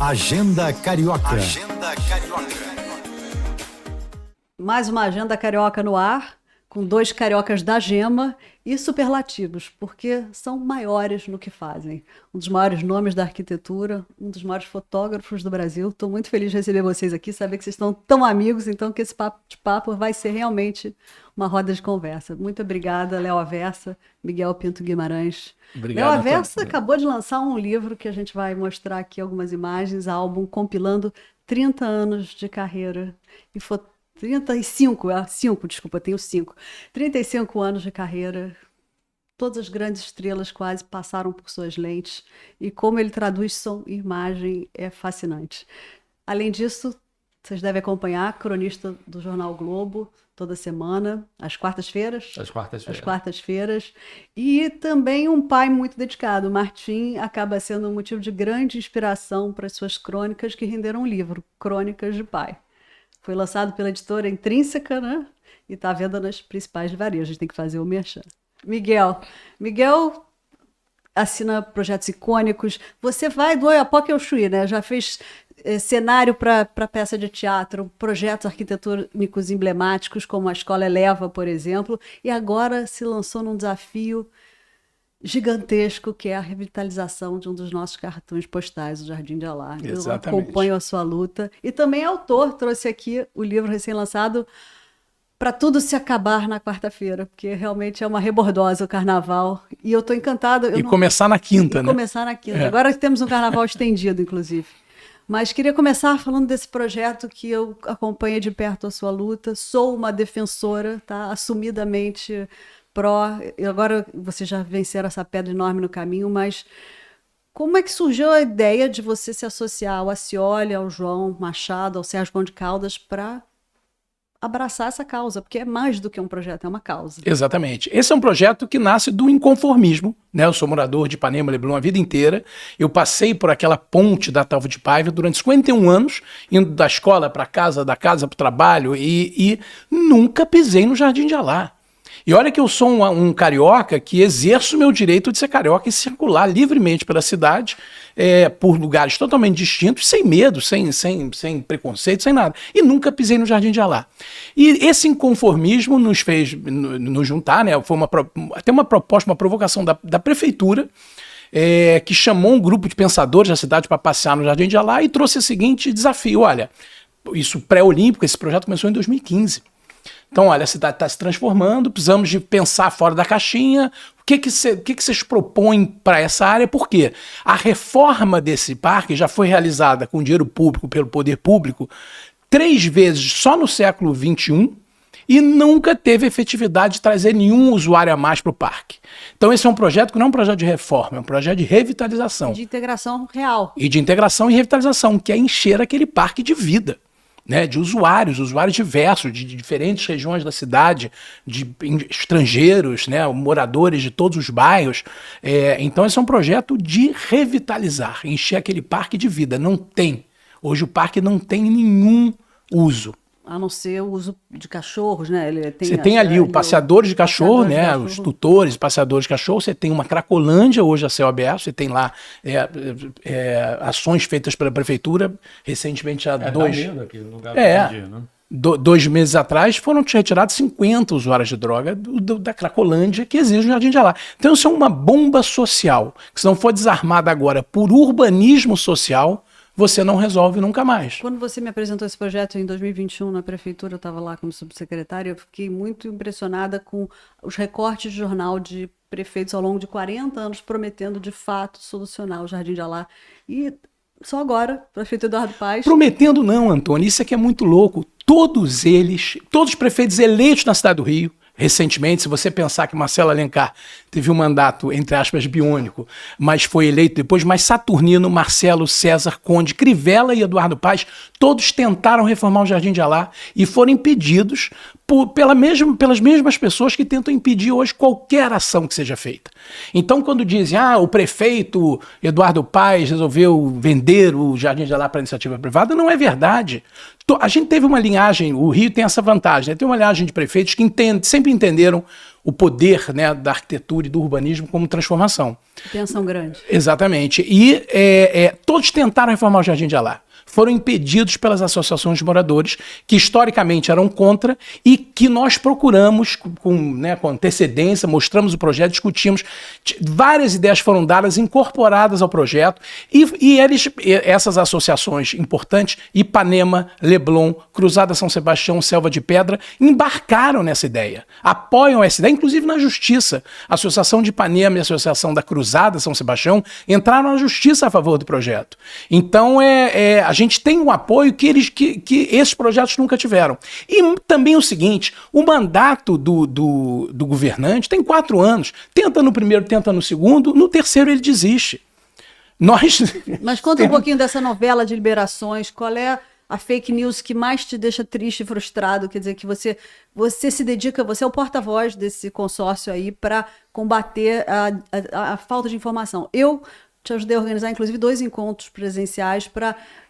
Agenda Carioca. Mais uma Agenda Carioca no ar, com 2 cariocas da Gema e superlativos, porque são maiores no que fazem. Um dos maiores nomes da arquitetura, um dos maiores fotógrafos do Brasil. Estou muito feliz de receber vocês aqui, saber que vocês estão tão amigos, então que esse papo vai ser realmente uma roda de conversa. Muito obrigada, Léo Aversa, Miguel Pinto Guimarães. Obrigado, Léo Aversa acabou de lançar um livro que a gente vai mostrar aqui algumas imagens, álbum compilando 30 anos de carreira e 35 anos de carreira. Todas as grandes estrelas quase passaram por suas lentes e como ele traduz som e imagem é fascinante. Além disso, vocês devem acompanhar, cronista do Jornal Globo, toda semana, às quartas-feiras. Às quartas-feiras. Às quartas-feiras. E também um pai muito dedicado. O Martim acaba sendo um motivo de grande inspiração para as suas crônicas que renderam um livro, Crônicas de Pai. Foi lançado pela editora Intrínseca, né? E está à venda nas principais livrarias. A gente tem que fazer o merchan. Miguel assina projetos icônicos. Você vai do Oiapoque ao Chuí, né? Já fez cenário para peça de teatro, projetos arquitetônicos emblemáticos, como a Escola Eleva, por exemplo. E agora se lançou num desafio gigantesco, que é a revitalização de um dos nossos cartões postais, o Jardim de Alá. Exatamente. Eu acompanho a sua luta. E também autor, trouxe aqui o livro recém-lançado, Para Tudo Se Acabar na Quarta-feira, porque realmente é uma rebordosa o carnaval. E eu estou encantada. Começar na quinta, né? Começar na quinta. Agora temos um carnaval estendido, inclusive. Mas queria começar falando desse projeto que eu acompanho de perto a sua luta. Sou uma defensora, tá? Assumidamente e agora vocês já venceram essa pedra enorme no caminho, mas como é que surgiu a ideia de você se associar ao Acioli, ao João Machado, ao Sérgio Conde Caldas para abraçar essa causa? Porque é mais do que um projeto, é uma causa. Exatamente. Esse é um projeto que nasce do inconformismo, né? Eu sou morador de Ipanema, Leblon a vida inteira. Eu passei por aquela ponte da Talva de Paiva durante 51 anos, indo da escola para casa, da casa para o trabalho, e nunca pisei no Jardim de Alá. E olha que eu sou um carioca que exerço o meu direito de ser carioca e circular livremente pela cidade, por lugares totalmente distintos, sem medo, sem preconceito, sem nada. E nunca pisei no Jardim de Alá. E esse inconformismo nos fez nos juntar, né? Foi até uma proposta, uma provocação da prefeitura, que chamou um grupo de pensadores da cidade para passear no Jardim de Alá e trouxe o seguinte desafio. Olha, isso pré-olímpico, esse projeto começou em 2015. Então, olha, a cidade está se transformando, precisamos de pensar fora da caixinha. O que vocês propõem para essa área? Por quê? A reforma desse parque já foi realizada com dinheiro público, pelo poder público, 3 vezes só no século XXI e nunca teve efetividade de trazer nenhum usuário a mais para o parque. Então, esse é um projeto que não é um projeto de reforma, é um projeto de revitalização. De integração real. E de integração e revitalização, que é encher aquele parque de vida. Né, de usuários diversos, de diferentes regiões da cidade, de estrangeiros, né, moradores de todos os bairros. Então esse é um projeto de revitalizar, encher aquele parque de vida. Hoje o parque não tem nenhum uso. A não ser o uso de cachorros, né? Você tem ali o passeadores de cachorro, né? Os tutores, passeadores de cachorro. Você tem uma Cracolândia hoje a céu aberto. Você tem lá ações feitas pela prefeitura recentemente há 2 meses atrás foram retirados 50 usuários de droga da Cracolândia que exige o Jardim de Alá. Então isso é uma bomba social que se não for desarmada agora por urbanismo social, você não resolve nunca mais. Quando você me apresentou esse projeto em 2021 na prefeitura, eu estava lá como subsecretária, eu fiquei muito impressionada com os recortes de jornal de prefeitos ao longo de 40 anos prometendo de fato solucionar o Jardim de Alá. E só agora, o prefeito Eduardo Paes... Prometendo não, Antônio, isso aqui é muito louco. Todos os prefeitos eleitos na cidade do Rio, recentemente, se você pensar que Marcelo Alencar teve um mandato, entre aspas, biônico, mas foi eleito depois, mas Saturnino, Marcelo, César, Conde, Crivella e Eduardo Paes, todos tentaram reformar o Jardim de Alá e foram impedidos pelas mesmas pessoas que tentam impedir hoje qualquer ação que seja feita. Então, quando dizem, o prefeito Eduardo Paes resolveu vender o Jardim de Alá para iniciativa privada, não é verdade. A gente teve uma linhagem, o Rio tem essa vantagem, né? Tem uma linhagem de prefeitos que sempre entenderam o poder, né, da arquitetura e do urbanismo como transformação. Pensão grande. Exatamente. E todos tentaram reformar o Jardim de Alá. Foram impedidos pelas associações de moradores, que historicamente eram contra, e que nós procuramos com antecedência, mostramos o projeto, discutimos. Várias ideias foram dadas, incorporadas ao projeto, e essas associações importantes, Ipanema, Leblon, Cruzada São Sebastião, Selva de Pedra, embarcaram nessa ideia, apoiam essa ideia, inclusive na justiça. A Associação de Ipanema e a Associação da Cruzada São Sebastião entraram na justiça a favor do projeto. Então, a gente tem um apoio que esses projetos nunca tiveram. E também o seguinte, o mandato do governante tem 4 anos. Tenta no primeiro, tenta no segundo, no terceiro ele desiste. Mas conta um pouquinho dessa novela de liberações, qual é a fake news que mais te deixa triste e frustrado? Quer dizer, que você se dedica, você é o porta-voz desse consórcio aí para combater a falta de informação. Eu te ajudei a organizar, inclusive, 2 encontros presenciais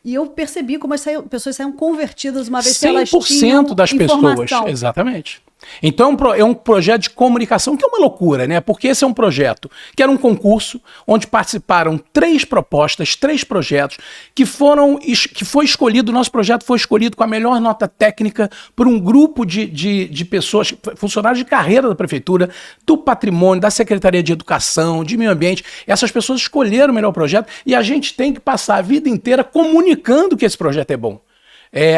e eu percebi como as pessoas saíam convertidas uma vez que elas tinham 100% das pessoas, exatamente. Então é um projeto de comunicação que é uma loucura, né? Porque esse é um projeto que era um concurso onde participaram 3 propostas, 3 projetos que foi escolhido, o nosso projeto foi escolhido com a melhor nota técnica por um grupo de pessoas, funcionários de carreira da prefeitura, do patrimônio, da Secretaria de Educação, de Meio Ambiente. Essas pessoas escolheram o melhor projeto e a gente tem que passar a vida inteira comunicando que esse projeto é bom.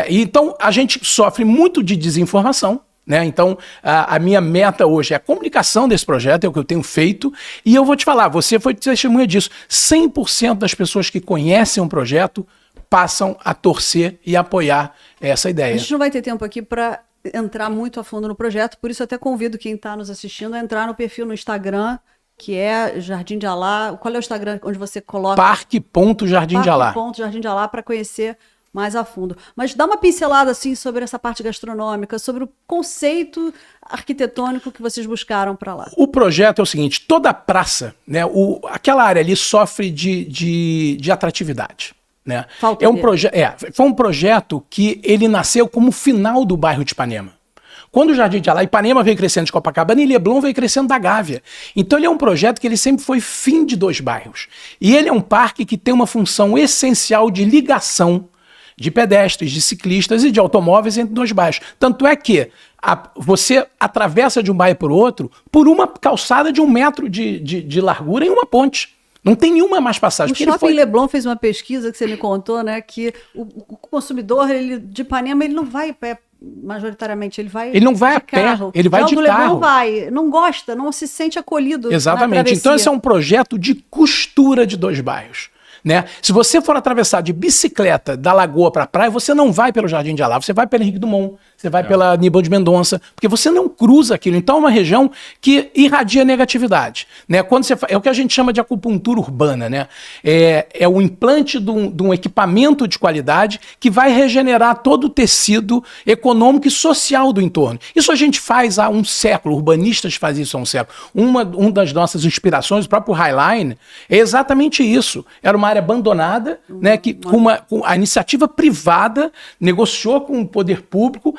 Então a gente sofre muito de desinformação. Né? Então, a minha meta hoje é a comunicação desse projeto, é o que eu tenho feito, e eu vou te falar, você foi testemunha disso, 100% das pessoas que conhecem um projeto passam a torcer e apoiar essa ideia. A gente não vai ter tempo aqui para entrar muito a fundo no projeto, por isso eu até convido quem está nos assistindo a entrar no perfil no Instagram, que é Jardim de Alá. Qual é o Instagram onde você coloca? Parque.Jardim de Alá. Parque.Jardim de Alá, para conhecer mais a fundo. Mas dá uma pincelada assim sobre essa parte gastronômica, sobre o conceito arquitetônico que vocês buscaram para lá. O projeto é o seguinte, toda a praça, né, aquela área ali sofre de atratividade. Né? Foi um projeto que ele nasceu como final do bairro de Ipanema. Quando o Jardim de Alá, Ipanema veio crescendo de Copacabana e Leblon veio crescendo da Gávea. Então ele é um projeto que ele sempre foi fim de 2 bairros. E ele é um parque que tem uma função essencial de ligação de pedestres, de ciclistas e de automóveis entre 2 bairros. Tanto é que você atravessa de um bairro para o outro por uma calçada de 1 metro de largura em uma ponte. Não tem nenhuma mais passagem. O Shopping Leblon fez uma pesquisa que você me contou, né? Que o consumidor de Ipanema, ele não vai a pé, majoritariamente, ele não vai a pé, ele vai de carro. Não gosta, não se sente acolhido. Exatamente. Então esse é um projeto de costura de 2 bairros. Né? Se você for atravessar de bicicleta da Lagoa para a praia, você não vai pelo Jardim de Alá, você vai pelo Henrique Dumont, você vai pela Aníbal de Mendonça, porque você não cruza aquilo. Então é uma região que irradia negatividade. Né? É o que a gente chama de acupuntura urbana. Né? É o implante de um equipamento de qualidade que vai regenerar todo o tecido econômico e social do entorno. Isso a gente faz há 1 século, urbanistas fazem isso há 1 século. Uma das nossas inspirações, o próprio Highline, é exatamente isso. Era uma área abandonada, né, que com a iniciativa privada negociou com o poder público,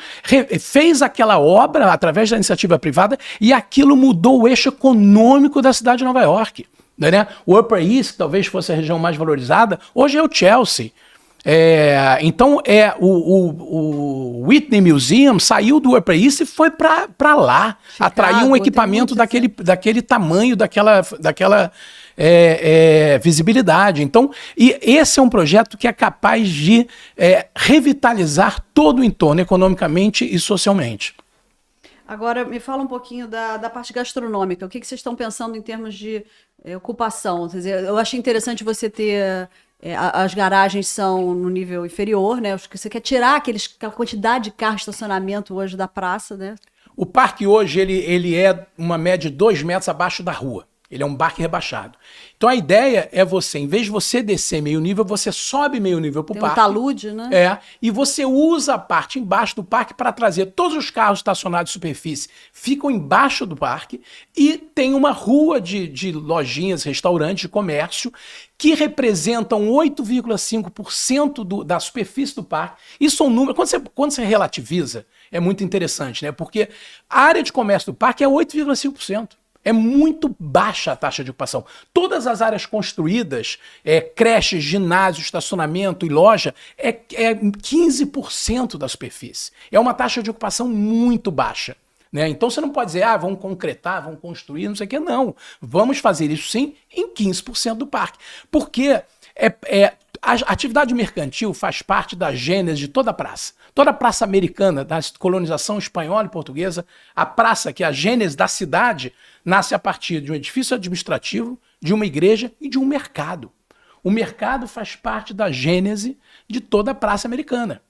fez aquela obra através da iniciativa privada e aquilo mudou o eixo econômico da cidade de Nova York. Né? O Upper East, que talvez fosse a região mais valorizada, hoje é o Chelsea. Então o Whitney Museum saiu do Upper East e foi para lá, Chicago, atraiu um equipamento daquele tamanho, daquela visibilidade. Então, e esse é um projeto que é capaz de revitalizar todo o entorno economicamente e socialmente. Agora, me fala um pouquinho da parte gastronômica. O que vocês estão pensando em termos de ocupação? Quer dizer, eu achei interessante você ter... as garagens são no nível inferior, né? Você quer tirar aquela quantidade de carro de estacionamento hoje da praça, né? O parque hoje ele é uma média de 2 metros abaixo da rua. Ele é um parque rebaixado. Então a ideia é você, em vez de você descer meio nível, você sobe meio nível pro Tem parque. um talude, né? E você usa a parte embaixo do parque para trazer todos os carros estacionados de superfície, ficam embaixo do parque e tem uma rua de lojinhas, restaurantes, de comércio que representam 8,5% da superfície do parque. Isso é um número. Quando você relativiza, é muito interessante, né? Porque a área de comércio do parque é 8,5%. É muito baixa a taxa de ocupação. Todas as áreas construídas, creches, ginásio, estacionamento e loja, é 15% da superfície. É uma taxa de ocupação muito baixa. Né? Então você não pode dizer, vamos concretar, vamos construir, não sei o que. Não, vamos fazer isso sim em 15% do parque. Porque a atividade mercantil faz parte da gênese de toda a praça. Toda a praça americana, da colonização espanhola e portuguesa, a praça, que é a gênese da cidade, nasce a partir de um edifício administrativo, de uma igreja e de um mercado. O mercado faz parte da gênese de toda a praça americana.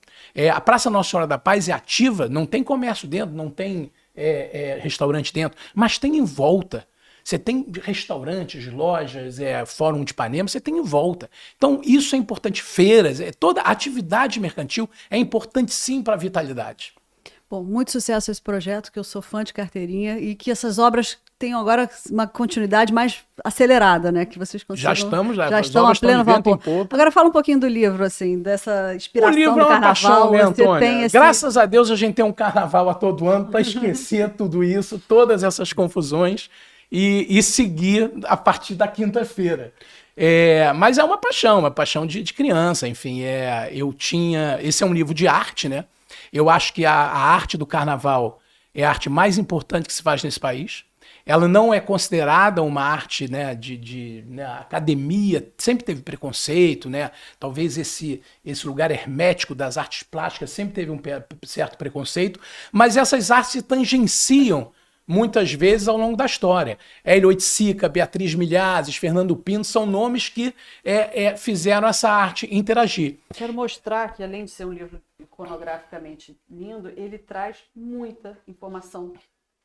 A Praça Nossa Senhora da Paz é ativa, não tem comércio dentro, não tem restaurante dentro, mas tem em volta. Você tem restaurantes, lojas, Fórum de Ipanema, você tem em volta. Então, isso é importante. Feiras, toda atividade mercantil é importante sim para a vitalidade. Bom, muito sucesso esse projeto, que eu sou fã de carteirinha, e que essas obras tenham agora uma continuidade mais acelerada, né? Que vocês consigam, já estão a pleno vapor. Agora fala um pouquinho do livro, assim, dessa inspiração do carnaval. O livro é uma paixão, né, Antônia? Graças a Deus a gente tem um carnaval a todo ano para esquecer tudo isso, todas essas confusões, e seguir a partir da quinta-feira. Mas é uma paixão de criança, enfim. Esse é um livro de arte, né? Eu acho que a arte do carnaval é a arte mais importante que se faz nesse país. Ela não é considerada uma arte, né, a academia sempre teve preconceito, né? Talvez esse lugar hermético das artes plásticas sempre teve um certo preconceito, mas essas artes se tangenciam muitas vezes ao longo da história. Hélio Oiticica, Beatriz Milhazes, Fernando Pinto são nomes que fizeram essa arte interagir. Quero mostrar que, além de ser um livro iconograficamente lindo, ele traz muita informação,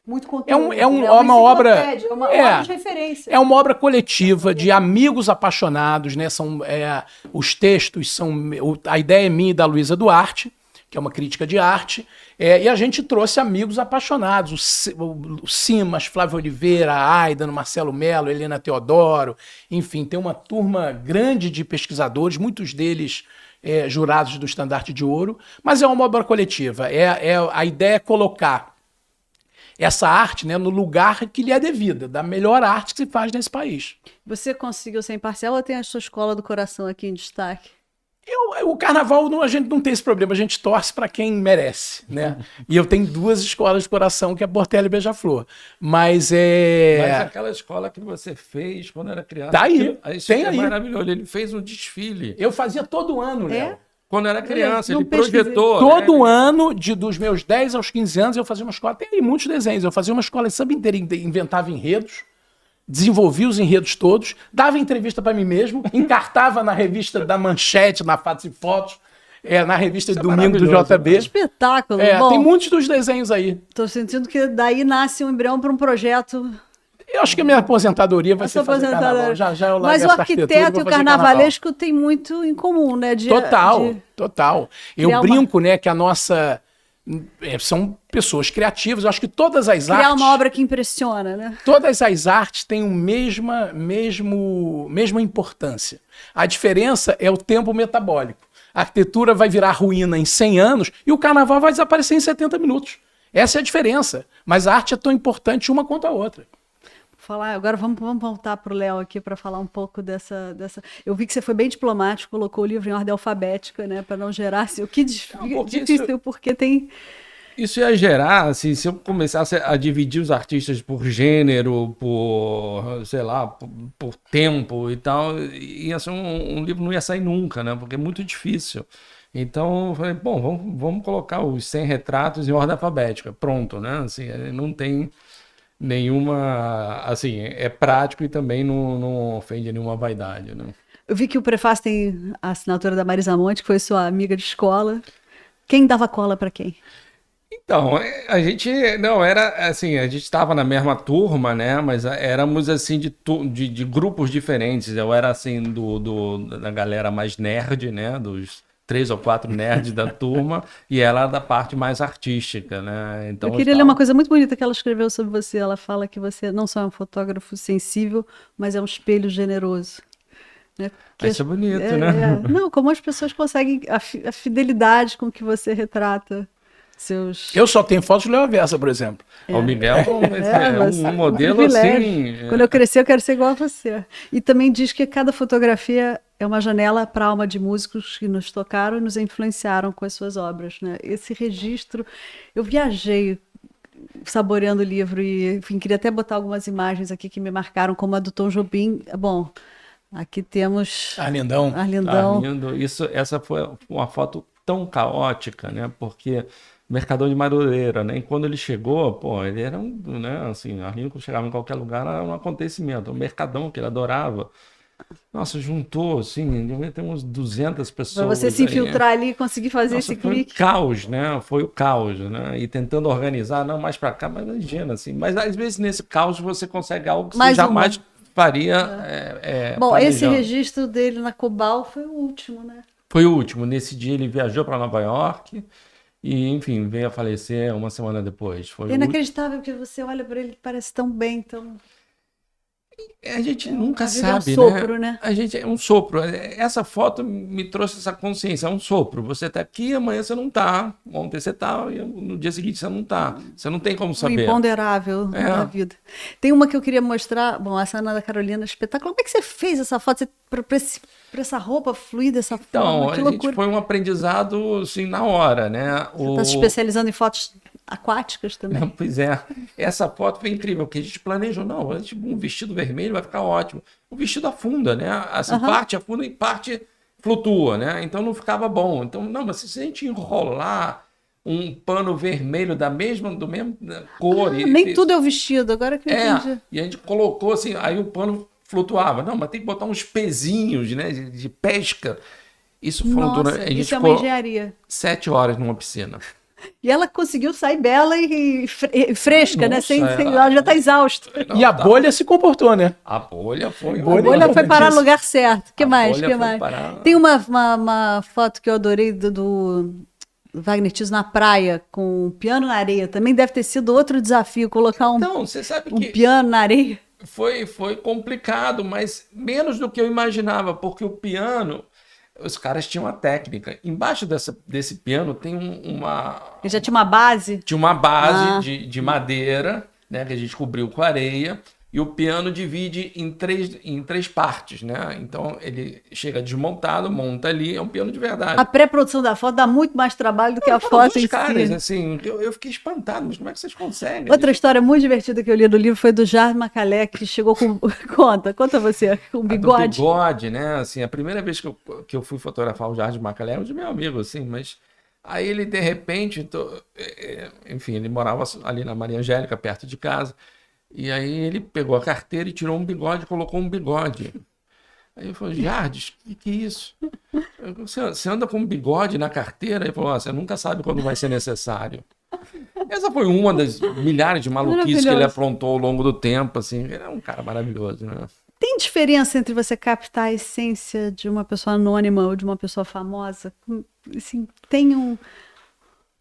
muito conteúdo. É uma obra de referência. É uma obra coletiva de amigos apaixonados, né? Os textos são... A ideia é minha e da Luísa Duarte, que é uma crítica de arte, e a gente trouxe amigos apaixonados, o Simas, Flávio Oliveira, a Aida, Marcelo Mello, Helena Teodoro, enfim, tem uma turma grande de pesquisadores, muitos deles jurados do Estandarte de Ouro, mas é uma obra coletiva. A ideia é colocar essa arte, né, no lugar que lhe é devida, da melhor arte que se faz nesse país. Você conseguiu ser imparcial ou tem a sua escola do coração aqui em destaque? O carnaval, a gente não tem esse problema, a gente torce para quem merece, né? E eu tenho 2 escolas de coração, que é Portela e Beija-Flor. Mas aquela escola que você fez quando era criança... Tá aí, tem aí. Maravilhoso, ele fez um desfile. Eu fazia todo ano, Léo. Quando era criança, ele projetou. Todo ano, dos meus 10 aos 15 anos, eu fazia uma escola. Tem aí muitos desenhos. Eu fazia uma escola de samba inteira, inventava enredos, desenvolvia os enredos todos, dava entrevista para mim mesmo, encartava na revista da Manchete, na Fatos e Fotos, na revista de domingo do JB. Que espetáculo. Bom, tem muitos dos desenhos aí. Estou sentindo que daí nasce um embrião para um projeto. Eu acho que a minha aposentadoria vai ser fazer carnaval. Já eu Mas o arquiteto e o carnavalesco têm muito em comum, né? Total. Eu brinco, né, que a nossa... são pessoas criativas. Eu acho que todas as artes... Criar uma obra que impressiona, né? Todas as artes têm mesma importância. A diferença é o tempo metabólico. A arquitetura vai virar ruína em 100 anos e o carnaval vai desaparecer em 70 minutos. Essa é a diferença. Mas a arte é tão importante uma quanto a outra. Agora vamos voltar para o Léo aqui para falar um pouco dessa... Eu vi que você foi bem diplomático, colocou o livro em ordem alfabética, né, para não gerar assim, o que difícil, porque tem... Isso ia gerar, assim, se eu começasse a dividir os artistas por gênero, por, sei lá, por tempo e tal, ia ser um livro não ia sair nunca, né, porque é muito difícil. Então, eu falei, bom, vamos colocar os 100 retratos em ordem alfabética, pronto, né, assim, não tem... nenhuma, assim, é prático e também não ofende nenhuma vaidade, né? Eu vi que o prefácio tem a assinatura da Marisa Monte, que foi sua amiga de escola. Quem dava cola para quem? Então, a gente não era assim, a gente estava na mesma turma, né? Mas éramos assim de grupos diferentes. Eu era assim da galera mais nerd, né? Dos 3 ou 4 nerds da turma, e ela da parte mais artística, né? Então Eu queria ler uma coisa muito bonita que ela escreveu sobre você. Ela fala que você não só é um fotógrafo sensível, mas é um espelho generoso. Né? Isso é bonito, né? Não, como as pessoas conseguem a fidelidade com que você retrata seus... Eu só tenho fotos de Léo Aversa, por exemplo. O Miguel mas um modelo privilégio. assim. Quando eu crescer, eu quero ser igual a você. E também diz que cada fotografia é uma janela para a alma de músicos que nos tocaram e nos influenciaram com as suas obras. Né? Esse registro, eu viajei saboreando o livro e, enfim, queria até botar algumas imagens aqui que me marcaram, como a do Tom Jobim. Bom, aqui temos Arlindão. Arlindão. Lindo. Essa foi uma foto tão caótica, né? Porque Mercadão de Madureira, né? E quando ele chegou, pô, ele era né? Assim, Arlindo quando chegava em qualquer lugar era um acontecimento. O Mercadão que ele adorava. Nossa, juntou, assim, devia ter uns 200 pessoas. Para você se infiltrar ali e conseguir fazer Nossa, esse foi clique. um caos, né? Foi o caos, né? E tentando organizar, não, mais para cá, mas imagina, assim. Mas às vezes nesse caos você consegue algo que você jamais faria. Bom, esse planejando. registro dele na Cobal foi o último, né? Foi o último. Nesse dia ele viajou para Nova York e, enfim, veio a falecer uma semana depois. Foi É inacreditável que você olha para ele, parece tão bem, tão... A gente nunca a vida é um sabe, sopro, né? A gente é um sopro. Essa foto me trouxe essa consciência, é um sopro. Você tá aqui, amanhã você não tá. Ontem você tá, e no dia seguinte você não tá. Você não tem como O saber. imponderável da vida. Tem uma que eu queria mostrar. Bom, essa Ana da Carolina, espetáculo. Como é que você fez essa foto? Para essa roupa fluir dessa forma? Que a loucura. gente foi um aprendizado, assim, na hora, né? Você está se especializando em fotos aquáticas também. Pois é. Essa foto foi incrível, porque a gente planejou, não, um vestido vermelho vai ficar ótimo. O vestido afunda, né? Assim, parte afunda e parte flutua, né? Então não ficava bom. Então, não, mas se a gente enrolar um pano vermelho do mesmo cor... Nem tudo é o vestido, agora que eu entendi. E a gente colocou assim, aí o pano flutuava. Não, mas tem que botar uns pezinhos, né, de pesca. Isso foram a gente isso é uma engenharia. 7 horas numa piscina. E ela conseguiu sair bela e fresca, Nossa, né? Ela já está exausta. E a bolha se comportou, né? A bolha foi... A bolha foi parar no lugar certo. O que mais? Parar... Tem uma foto que eu adorei do Wagner Tiso na praia, com um piano na areia. Também deve ter sido outro desafio, colocar você sabe que piano na areia. Foi complicado, mas menos do que eu imaginava, porque o piano... Os caras tinham uma técnica. Embaixo desse piano tem uma... Ele já tinha uma base? Tinha uma base de madeira, né, que a gente cobriu com areia, e o piano divide em três partes, né? Então ele chega desmontado, monta ali, é um piano de verdade. A pré-produção da foto dá muito mais trabalho do que a foto em caras, si. Assim, eu fiquei espantado, mas como é que vocês conseguem? Outra história muito divertida que eu li no livro foi do Jardim Macalé, que chegou com... Conta você, com bigode. Bigode, né? Assim, a primeira vez que eu fui fotografar o Jardim Macalé era de meu amigo, assim, mas... Aí ele, de repente, enfim, ele morava ali na Maria Angélica, perto de casa. E aí ele pegou a carteira e tirou um bigode, colocou um bigode. Aí eu falei, Jardim, o que é isso? Você anda com um bigode na carteira? Ele falou, você nunca sabe quando vai ser necessário. Essa foi uma das milhares de maluquices que ele aprontou ao longo do tempo, assim. Ele é um cara maravilhoso, né? Tem diferença entre você captar a essência de uma pessoa anônima ou de uma pessoa famosa? Assim, tem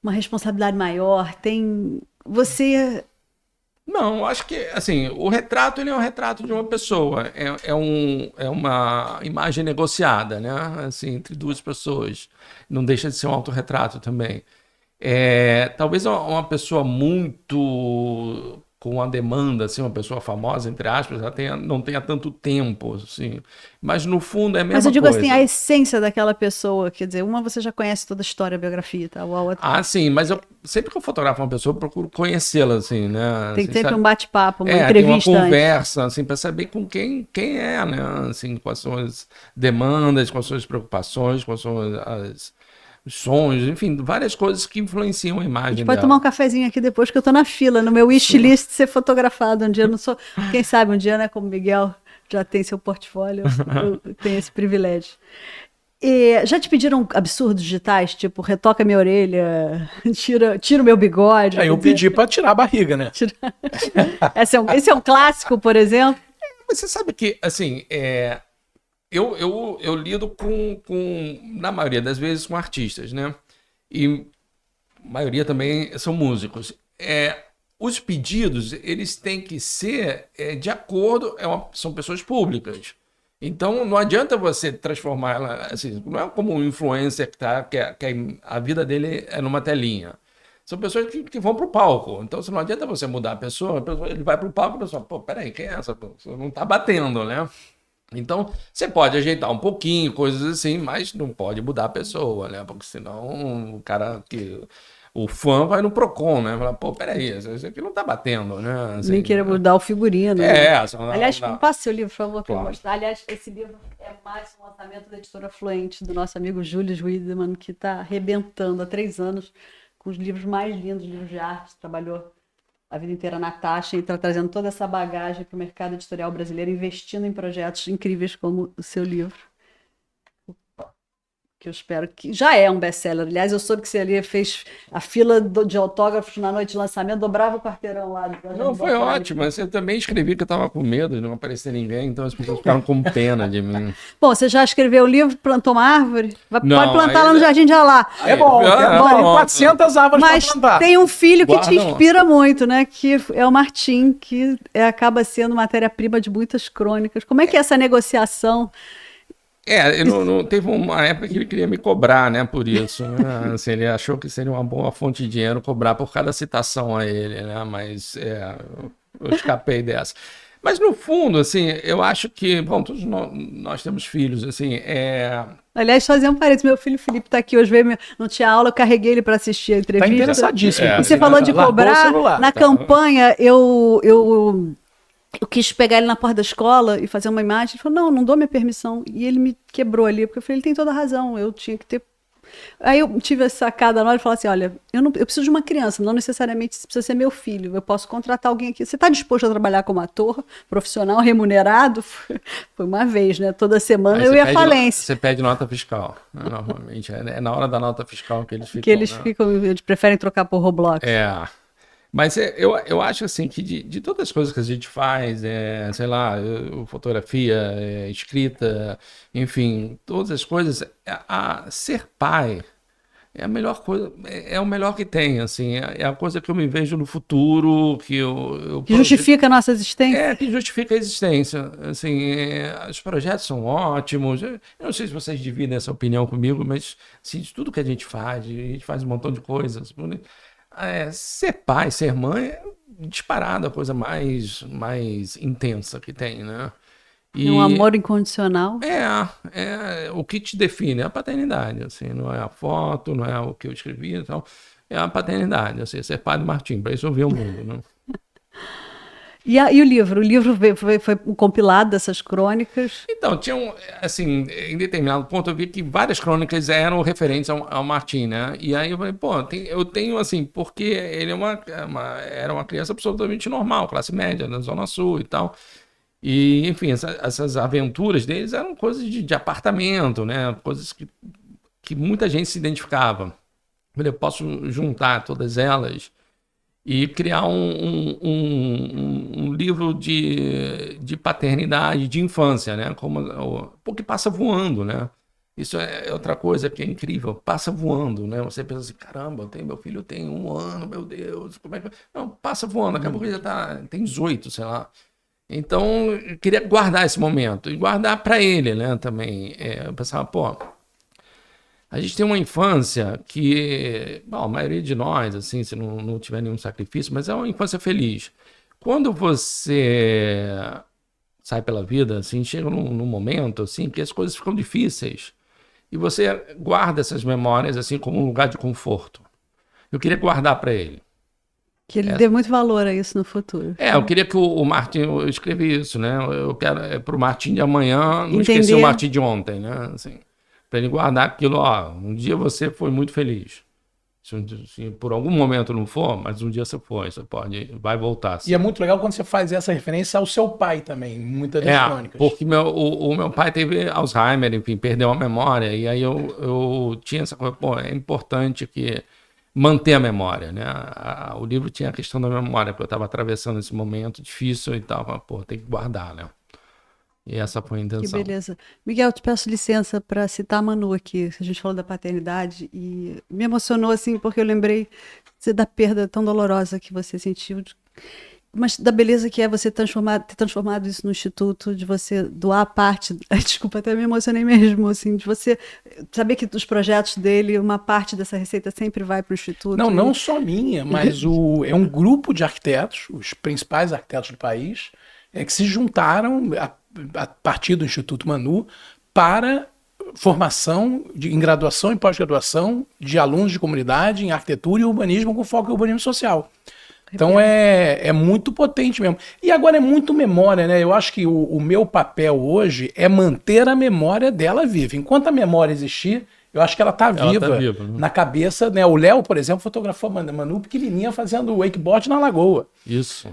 uma responsabilidade maior? Você... Não, acho que, assim, o retrato ele é um retrato de uma pessoa, é uma imagem negociada, né, assim, entre duas pessoas, não deixa de ser um autorretrato também. Talvez uma pessoa muito com uma demanda, assim, uma pessoa famosa, entre aspas, ela não tenha tanto tempo, assim, mas no fundo é a mesma coisa. Mas eu digo assim, a essência daquela pessoa, quer dizer, uma você já conhece toda a história, a biografia e tal, a outra... Ah, sim, mas sempre que eu fotografo uma pessoa, eu procuro conhecê-la, assim, né? Tem assim, sempre sabe? um bate-papo, uma entrevista uma conversa, assim, para saber com quem é, né? Assim, quais são as demandas, quais são as preocupações, quais são os sonhos, enfim, várias coisas que influenciam a imagem A gente dela. pode tomar um cafezinho aqui depois, que eu tô na fila, no meu wishlist de ser fotografado um dia. Eu não sou, quem sabe um dia, né, como o Miguel já tem seu portfólio, eu tenho esse privilégio. Já te pediram absurdos digitais, tipo, retoca minha orelha, tira o meu bigode? Aí eu pedi pra tirar a barriga, né? Esse é um clássico, por exemplo? Mas você sabe que, assim, eu lido na maioria das vezes, com artistas, né? E a maioria também são músicos. Os pedidos, eles têm que ser de acordo, são pessoas públicas. Então, não adianta você transformar ela, assim, não é como um influencer que a vida dele é numa telinha. São pessoas que vão para o palco. Então, não adianta você mudar a pessoa, ele vai para o palco e a pessoa, pô, peraí, quem é essa? Você não está batendo, né? Então, você pode ajeitar um pouquinho, coisas assim, mas não pode mudar a pessoa, né? Porque senão o fã vai no Procon, né? Fala, pô, peraí, isso aqui não tá batendo, né? Assim, nem queira mudar o figurino. Aliás, passe seu livro, por favor, para eu mostrar. Aliás, esse livro é mais um lançamento da editora Fluente, do nosso amigo Julius Wiedemann, que está arrebentando há 3 anos com os livros mais lindos, livros de arte. Trabalhou a vida inteira na Taxa e está trazendo toda essa bagagem para o mercado editorial brasileiro, investindo em projetos incríveis como o seu livro. Que eu espero que já é um best-seller. Aliás, eu soube que você ali fez a fila de autógrafos na noite de lançamento, dobrava o quarteirão lá. Não, foi ótimo, mas eu também escrevi que eu estava com medo de não aparecer ninguém, então as pessoas ficaram com pena de mim. Bom, você já escreveu o livro, plantou uma árvore? Pode plantar lá no ainda... Jardim de Alá. É bom, tem 400 árvores para plantar. Mas tem um filho que te inspira muito, né? Que é o Martim, que acaba sendo matéria-prima de muitas crônicas. Como é que é essa negociação? Teve uma época que ele queria me cobrar, né, por isso, né? Assim, ele achou que seria uma boa fonte de dinheiro cobrar por cada citação a ele, né, mas eu escapei dessa. Mas no fundo, assim, eu acho que, bom, todos nós temos filhos, assim, Aliás, fazer um parênteses, meu filho Felipe está aqui hoje, não tinha aula, eu carreguei ele para assistir a entrevista. Tá interessadíssimo. E você falou de cobrar, na campanha, eu quis pegar ele na porta da escola e fazer uma imagem. Ele falou, não dou minha permissão. E ele me quebrou ali, porque eu falei, ele tem toda a razão, eu tinha que ter... Aí eu tive essa sacada na hora e falei assim, olha, eu preciso de uma criança, não necessariamente precisa ser meu filho, eu posso contratar alguém aqui. Você está disposto a trabalhar como ator, profissional, remunerado? Foi uma vez, né? Toda semana eu ia à falência. Você pede nota fiscal, né? Normalmente. É na hora da nota fiscal que eles ficam... Que eles eles preferem trocar por Roblox. Mas eu acho assim que de todas as coisas que a gente faz, sei lá, fotografia, escrita, enfim, todas as coisas, ser pai é a melhor coisa, é o melhor que tem, assim, é a coisa que eu me vejo no futuro, que justifica a nossa existência? Que justifica a existência, assim, os projetos são ótimos, eu não sei se vocês dividem essa opinião comigo, mas assim, de tudo que a gente faz um montão de coisas, ser pai, ser mãe é disparado a coisa mais intensa que tem, né? E um amor incondicional. O que te define é a paternidade, assim, não é a foto, não é o que eu escrevi, então, é a paternidade, assim, ser pai do Martim, para isso eu vi o mundo, né? E o livro? O livro foi um compilado dessas crônicas? Então, assim, em determinado ponto eu vi que várias crônicas eram referentes ao Martim, né? E aí eu falei, eu tenho, assim, porque ele era uma criança absolutamente normal, classe média, na Zona Sul e tal. E, enfim, essas aventuras deles eram coisas de apartamento, né? Coisas que muita gente se identificava. Eu falei, eu posso juntar todas elas e criar um livro de paternidade, de infância, né? Porque passa voando, né? Isso é outra coisa que é incrível, passa voando, né? Você pensa assim, caramba, meu filho tem 1 ano, meu Deus, como é que... Não, passa voando, daqui a pouco ele já tem 18, sei lá. Então, eu queria guardar esse momento, e guardar para ele, né, também. Eu pensava, a gente tem uma infância que, a maioria de nós, assim, se não tiver nenhum sacrifício, mas é uma infância feliz. Quando você sai pela vida, assim, chega num momento, assim, que as coisas ficam difíceis e você guarda essas memórias, assim, como um lugar de conforto. Eu queria guardar para ele. Que ele dê muito valor a isso no futuro. Eu queria que o Martim, eu escrevi isso, né? Eu quero para o Martim de amanhã, não esquecer o Martim de ontem, né? Assim, para ele guardar aquilo, um dia você foi muito feliz. Se por algum momento não for, mas um dia você foi, vai voltar. E é muito legal quando você faz essa referência ao seu pai também, muitas das crônicas. Porque o meu pai teve Alzheimer, enfim, perdeu a memória, e aí eu tinha essa coisa, é importante manter a memória, né? O livro tinha a questão da memória, porque eu estava atravessando esse momento difícil e tal, tem que guardar, né? E essa foi a intenção. Que beleza. Miguel, te peço licença para citar a Manu aqui. A gente falou da paternidade e me emocionou, assim, porque eu lembrei da perda tão dolorosa que você sentiu, mas da beleza que é você ter transformado isso no Instituto, de você doar parte, desculpa, até me emocionei mesmo, assim, de você saber que dos projetos dele, uma parte dessa receita sempre vai para o Instituto. Não só minha, mas é um grupo de arquitetos, os principais arquitetos do país, que se juntaram a partir do Instituto Manu para formação em graduação e pós-graduação de alunos de comunidade em arquitetura e urbanismo com foco em urbanismo social. Então é muito potente mesmo. E agora é muito memória, né? Eu acho que o meu papel hoje é manter a memória dela viva. Enquanto a memória existir, eu acho que ela está viva, né? Na cabeça, né? O Léo, por exemplo, fotografou a Manu pequenininha fazendo wakeboard na lagoa. Isso.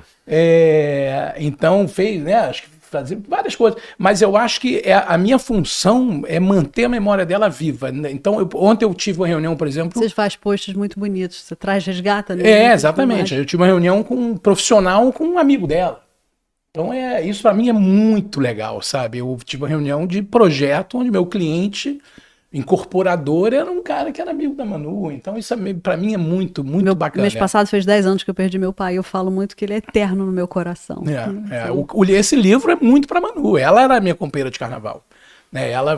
Então fez, né? Acho que fazer várias coisas, mas eu acho que a minha função é manter a memória dela viva. Então, ontem eu tive uma reunião, por exemplo... Você faz posts muito bonitos, você traz, resgata... Né? Exatamente. Eu tive uma reunião com um profissional, com um amigo dela. Então, isso para mim é muito legal, sabe? Eu tive uma reunião de projeto onde meu cliente... incorporador era um cara que era amigo da Manu, então isso para mim é muito bacana. Mês passado fez 10 anos que eu perdi meu pai, eu falo muito que ele é eterno no meu coração. Esse livro é muito para Manu, ela era a minha companheira de carnaval, né? Ela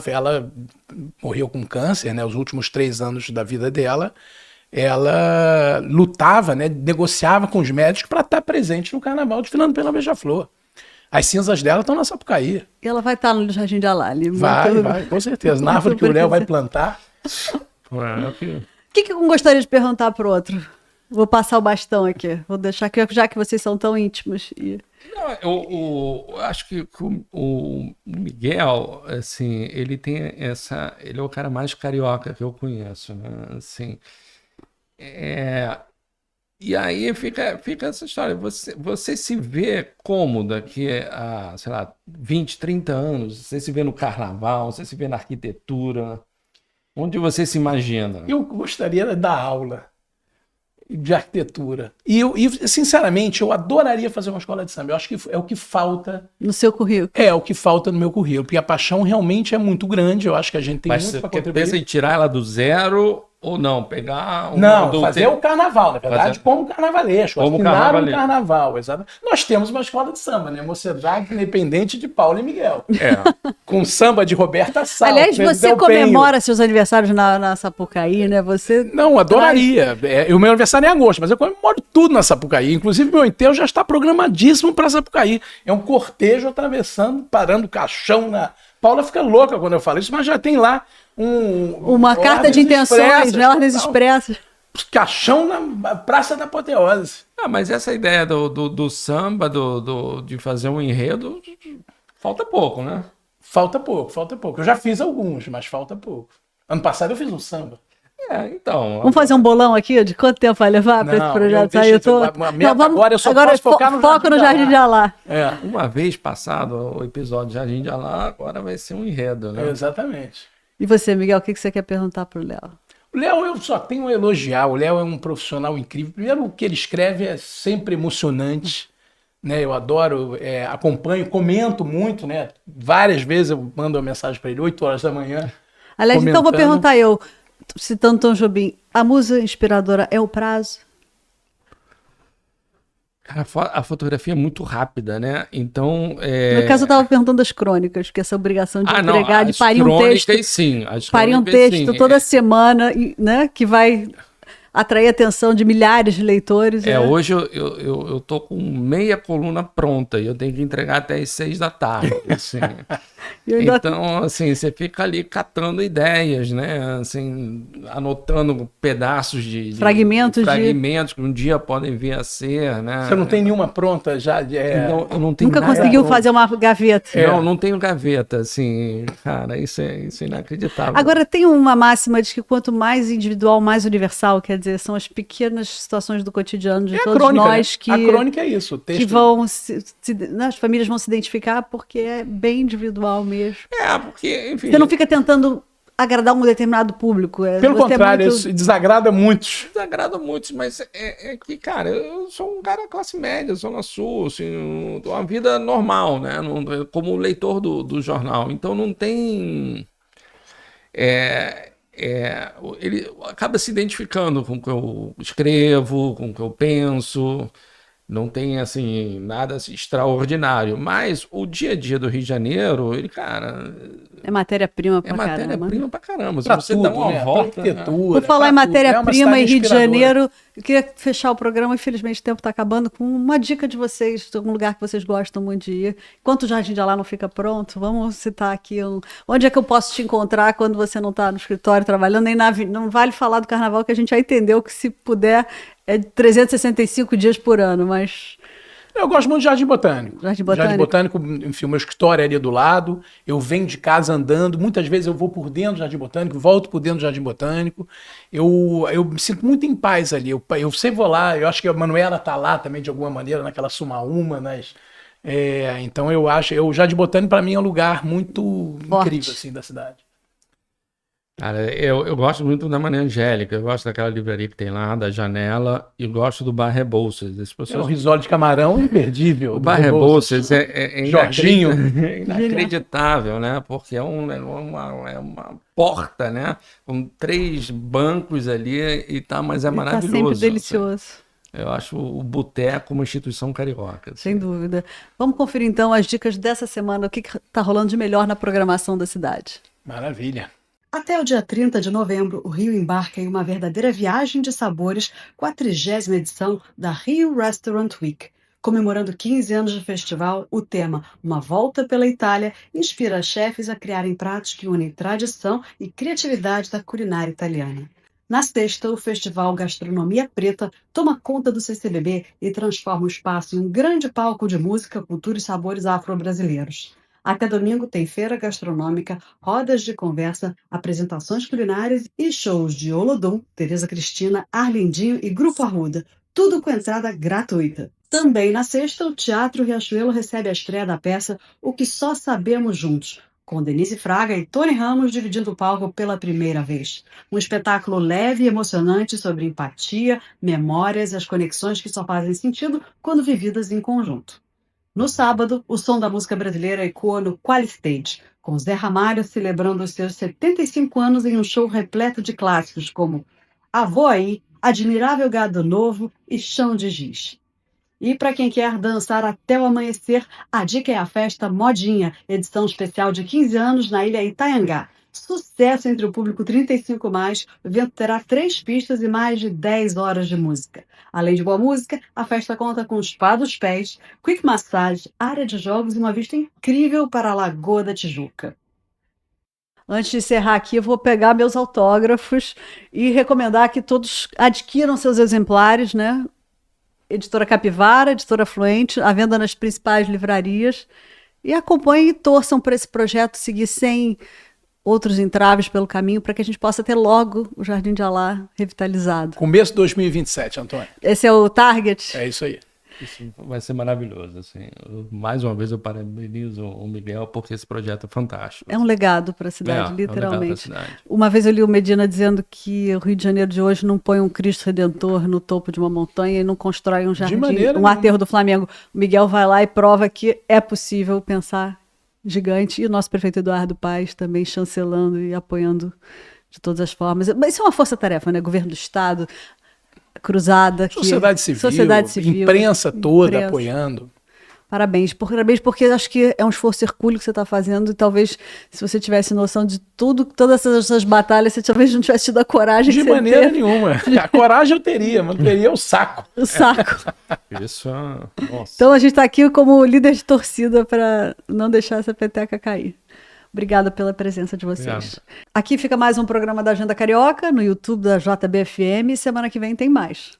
morreu com câncer, né? Os últimos 3 anos da vida dela, ela lutava, né? Negociava com os médicos para estar presente no carnaval de Fernando Pena Beija-Flor. As cinzas dela estão na Sapucaí. E ela vai estar no Jardim de Alali. Vai, com certeza. Na árvore que o Léo vai plantar. O que eu gostaria de perguntar para o outro? Vou passar o bastão aqui. Vou deixar que, já que vocês são tão íntimos. Eu acho que o Miguel, assim, ele tem ele é o cara mais carioca que eu conheço, né? Assim, e aí fica essa história. Você se vê como daqui a, sei lá, 20, 30 anos? Você se vê no carnaval, você se vê na arquitetura? Onde você se imagina? Eu gostaria de dar aula de arquitetura. E sinceramente, eu adoraria fazer uma escola de samba. Eu acho que é o que falta... No seu currículo. É o que falta no meu currículo. Porque a paixão realmente é muito grande. Eu acho que a gente tem muito para contribuir. Mas você pensa em tirar ela do zero... Ou não, pegar... fazer o carnaval, na verdade, como carnavalesco. Como carnavalesco. Um carnaval, exato. Nós temos uma escola de samba, né? Mocidade Independente de Paulo e Miguel. Com samba de Roberta Sá. Aliás, você comemora seus aniversários na Sapucaí, né? Você... Não, adoraria. O meu aniversário é em agosto, mas eu comemoro tudo na Sapucaí. Inclusive, meu enterro já está programadíssimo para Sapucaí. É um cortejo atravessando, parando o caixão na... Paula fica louca quando eu falo isso, mas já tem lá uma carta de intenções, né? Ordens expressas. Caixão na Praça da Apoteose. Mas essa ideia do samba, de fazer um enredo, falta pouco, né? Falta pouco. Eu já fiz alguns, mas falta pouco. Ano passado eu fiz um samba. Então... Vamos fazer um bolão aqui de quanto tempo vai levar para esse projeto sair? Agora eu só posso focar no Jardim de Alá. Uma vez passado o episódio de Jardim de Alá, agora vai ser um enredo, né? Exatamente. E você, Miguel, o que você quer perguntar para o Léo? O Léo, eu só tenho a elogiar. O Léo é um profissional incrível. Primeiro, o que ele escreve é sempre emocionante. Né? Eu adoro, acompanho, comento muito, né? Várias vezes eu mando uma mensagem para ele, 8 horas da manhã. Aliás, então vou perguntar eu, citando Tom Jobim, a musa inspiradora é o prazo? Cara, a fotografia é muito rápida, né? Então... No caso, eu estava perguntando das crônicas, que essa obrigação de entregar, de parir um texto. Sim, parir um texto toda semana, né? Que vai atrair a atenção de milhares de leitores. Hoje eu tô com meia coluna pronta e eu tenho que entregar até as 6 da tarde. Assim. Então, assim, você fica ali catando ideias, né? Assim, anotando pedaços de fragmentos que um dia podem vir a ser, né? Você não tem nenhuma pronta já? Não, eu não tenho Nunca nada conseguiu pronto. fazer uma gaveta. Não tenho gaveta, assim, cara, isso é inacreditável. Agora, tem uma máxima de que quanto mais individual, mais universal, quer dizer, são as pequenas situações do cotidiano de todos crônica, nós né? que... A crônica é isso, o texto. Que vão as famílias vão se identificar porque é bem individual mesmo. Porque, enfim... Você não fica tentando agradar um determinado público. Pelo contrário, isso desagrada muitos. Desagrada muitos, mas é que, cara, eu sou um cara classe média, Zona Sul, assim, uma vida normal, né? Como leitor do jornal. Então não tem... ele acaba se identificando com o que eu escrevo, com o que eu penso... Não tem, assim, nada extraordinário. Mas o dia a dia do Rio de Janeiro, ele, cara... É matéria-prima pra caramba. caramba. É matéria-prima pra caramba. Se pra você tudo, dá uma né? volta... Por falar em matéria-prima e Rio de Janeiro, eu queria fechar o programa, infelizmente o tempo está acabando, com uma dica de vocês, de algum lugar que vocês gostam muito de ir. Enquanto o Jardim de Alá não fica pronto, vamos citar aqui onde é que eu posso te encontrar quando você não está no escritório trabalhando, nem não vale falar do carnaval, que a gente já entendeu que se puder é 365 dias por ano, mas... Eu gosto muito de Jardim Botânico. Jardim Botânico, enfim, meu escritório é ali do lado, eu venho de casa andando, muitas vezes eu vou por dentro do Jardim Botânico, volto por dentro do Jardim Botânico, eu me sinto muito em paz ali, eu sempre vou lá, eu acho que a Manuela tá lá também de alguma maneira, naquela Sumaúma, então eu acho, o Jardim Botânico para mim é um lugar muito incrível assim, da cidade. Cara, eu gosto muito da Maria Angélica, eu gosto daquela livraria que tem lá, da Janela, e gosto do Bar Rebouças. O risole de camarão imperdível. O Bar Rebouças é Jorginho. Inacreditável, né? Porque é uma porta, né? Com 3 bancos ali e tá, mas é maravilhoso. Tá sempre delicioso. Eu acho o boteco uma instituição carioca. Assim. Sem dúvida. Vamos conferir então as dicas dessa semana, o que está rolando de melhor na programação da cidade. Maravilha. Até o dia 30 de novembro, o Rio embarca em uma verdadeira viagem de sabores com a 30ª edição da Rio Restaurant Week. Comemorando 15 anos de festival, o tema Uma Volta pela Itália inspira chefes a criarem pratos que unem tradição e criatividade da culinária italiana. Na sexta, o festival Gastronomia Preta toma conta do CCBB e transforma o espaço em um grande palco de música, cultura e sabores afro-brasileiros. Até domingo tem feira gastronômica, rodas de conversa, apresentações culinárias e shows de Olodum, Tereza Cristina, Arlindinho e Grupo Arruda. Tudo com entrada gratuita. Também na sexta, o Teatro Riachuelo recebe a estreia da peça O Que Só Sabemos Juntos, com Denise Fraga e Tony Ramos dividindo o palco pela primeira vez. Um espetáculo leve e emocionante sobre empatia, memórias e as conexões que só fazem sentido quando vividas em conjunto. No sábado, o som da música brasileira ecoa no Qualistage, com Zé Ramalho celebrando os seus 75 anos em um show repleto de clássicos como Avô Aí, Admirável Gado Novo e Chão de Giz. E para quem quer dançar até o amanhecer, a dica é a festa Modinha, edição especial de 15 anos na ilha Itaiangá. Sucesso entre o público 35+, o evento terá 3 pistas e mais de 10 horas de música. Além de boa música, a festa conta com spa dos pés, quick massage, área de jogos e uma vista incrível para a Lagoa da Tijuca. Antes de encerrar aqui, eu vou pegar meus autógrafos e recomendar que todos adquiram seus exemplares, né? Editora Capivara, Editora Fluente, à venda nas principais livrarias. E acompanhem e torçam para esse projeto seguir sem outros entraves pelo caminho, para que a gente possa ter logo o Jardim de Alá revitalizado. Começo de 2027, Antônio. Esse é o target? É isso aí. Isso vai ser maravilhoso. Assim. Mais uma vez eu parabenizo o Miguel, porque esse projeto é fantástico. É um legado para a cidade, literalmente. É um legado para a cidade. Uma vez eu li o Medina dizendo que o Rio de Janeiro de hoje não põe um Cristo Redentor no topo de uma montanha e não constrói um jardim, um aterro do Flamengo. O Miguel vai lá e prova que é possível pensar gigante. E o nosso prefeito Eduardo Paes também chancelando e apoiando de todas as formas. Mas isso é uma força-tarefa, né? Governo do Estado, cruzada. Sociedade civil, imprensa toda apoiando. Parabéns porque acho que é um esforço hercúleo que você está fazendo e talvez se você tivesse noção de todas essas batalhas, você talvez não tivesse tido a coragem De que você maneira teve. nenhuma. A coragem eu teria, mas teria o saco. O saco. Isso, nossa. Então a gente está aqui como líder de torcida para não deixar essa peteca cair. Obrigada pela presença de vocês. Obrigado. Aqui fica mais um programa da Agenda Carioca no YouTube da JBFM. Semana que vem tem mais.